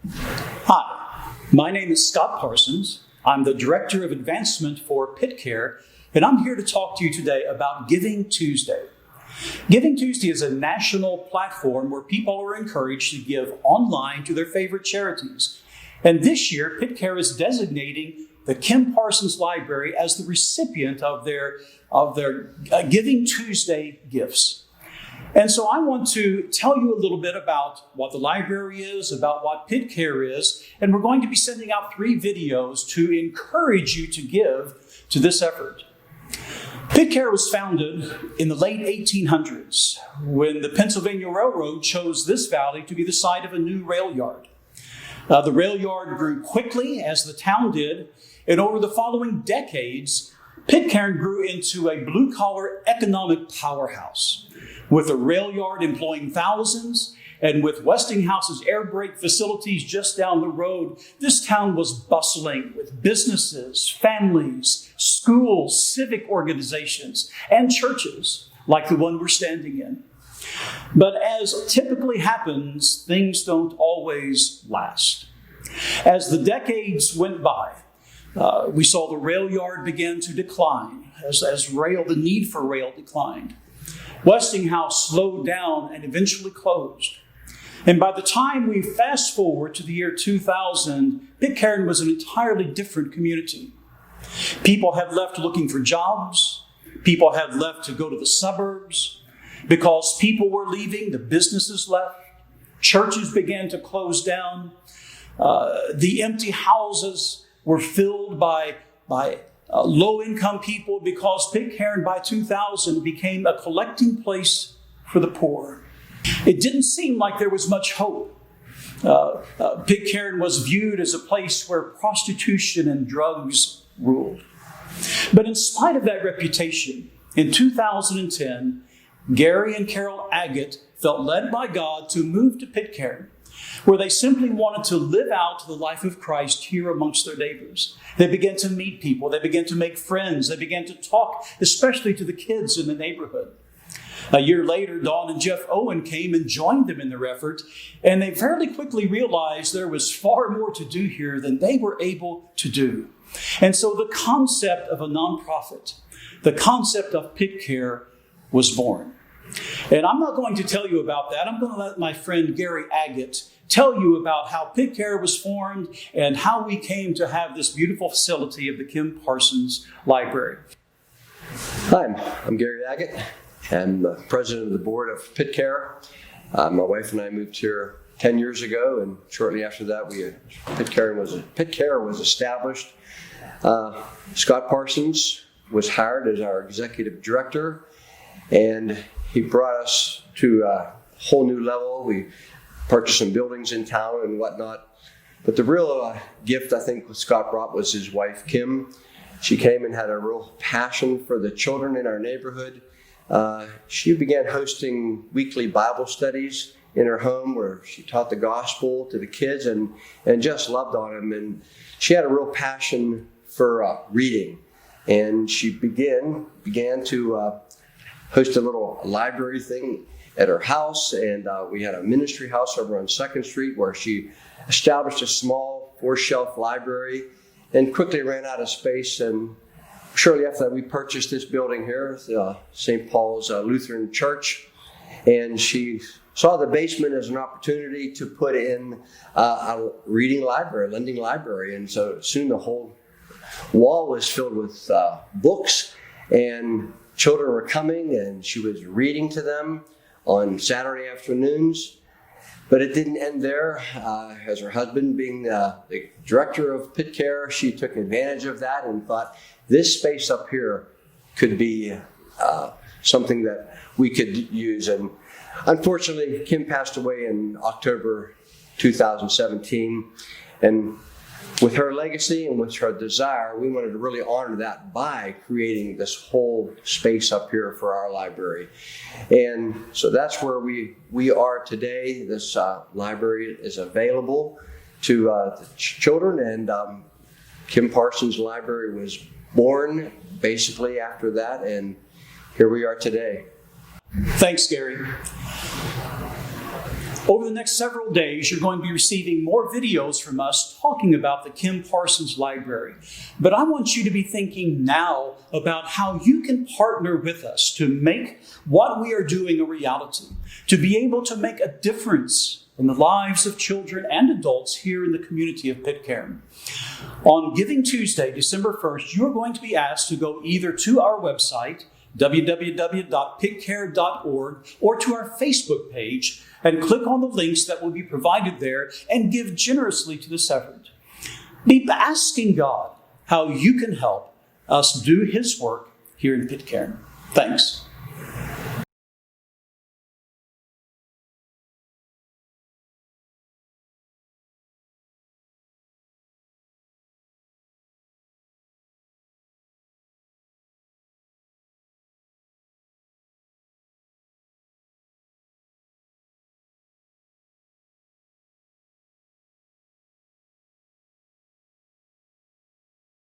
Hi, my name is Scott Parsons. I'm the Director of Advancement for PitCare, and I'm here to talk to you today about Giving Tuesday. Giving Tuesday is a national platform where people are encouraged to give online to their favorite charities. And this year, PitCare is designating the Kim Parsons Library as the recipient of their Giving Tuesday gifts. And so I want to tell you a little bit about what the library is, about what PitCare is, and we're going to be sending out 3 videos to encourage you to give to this effort. PitCare was founded in the late 1800s when the Pennsylvania Railroad chose this valley to be the site of a new rail yard. The rail yard grew quickly, as the town did, and over the following decades, PitCare grew into a blue-collar economic powerhouse. With the rail yard employing thousands, and with Westinghouse's air brake facilities just down the road, this town was bustling with businesses, families, schools, civic organizations, and churches like the one we're standing in. But as typically happens, things don't always last. As the decades went by, we saw the rail yard begin to decline as the need for rail declined. Westinghouse slowed down and eventually closed. And by the time we fast forward to the year 2000, PitCare was an entirely different community. People had left looking for jobs. People had left to go to the suburbs. Because people were leaving, the businesses left. Churches began to close down. The empty houses were filled by low-income people because PitCare by 2000 became a collecting place for the poor. It didn't seem like there was much hope. PitCare was viewed as a place where prostitution and drugs ruled. But in spite of that reputation, in 2010, Gary and Carol Agate felt led by God to move to PitCare, where they simply wanted to live out the life of Christ here amongst their neighbors. They began to meet people. They began to make friends. They began to talk, especially to the kids in the neighborhood. A year later, Dawn and Jeff Owen came and joined them in their effort, and they fairly quickly realized there was far more to do here than they were able to do. And so the concept of a nonprofit, the concept of PitCare, was born. And I'm not going to tell you about that. I'm going to let my friend Gary Agate tell you about how PitCare was formed and how we came to have this beautiful facility of the Kim Parsons Library. Hi, I'm Gary Agate. I'm the president of the board of PitCare. My wife and I moved here 10 years ago, and shortly after that, PitCare was established. Scott Parsons was hired as our executive director, and he brought us to a whole new level. We purchased some buildings in town and whatnot. But the real gift I think Scott brought was his wife, Kim. She came and had a real passion for the children in our neighborhood. She began hosting weekly Bible studies in her home where she taught the gospel to the kids and just loved on them. And she had a real passion for reading. And she began to host a little library thing at her house, and we had a ministry house over on 2nd Street where she established a small 4-shelf library and quickly ran out of space. And shortly after that, we purchased this building here, St. Paul's Lutheran Church, and she saw the basement as an opportunity to put in a reading library, a lending library. And so soon the whole wall was filled with books, and children were coming, and she was reading to them on Saturday afternoons. But it didn't end there. As her husband being the director of PitCare, she took advantage of that and thought this space up here could be something that we could use. And unfortunately, Kim passed away in October 2017. And with her legacy and with her desire, we wanted to really honor that by creating this whole space up here for our library. And so that's where we are today. This library is available to the children, and Kim Parsons Library was born basically after that, and here we are today. Thanks, Gary. Over the next several days, you're going to be receiving more videos from us talking about the Kim Parsons Library. But I want you to be thinking now about how you can partner with us to make what we are doing a reality, to be able to make a difference in the lives of children and adults here in the community of PitCare. On Giving Tuesday, December 1st, you're going to be asked to go either to our website, www.pitcare.org, or to our Facebook page and click on the links that will be provided there and give generously to this effort. Be asking God how you can help us do His work here in PitCare. Thanks.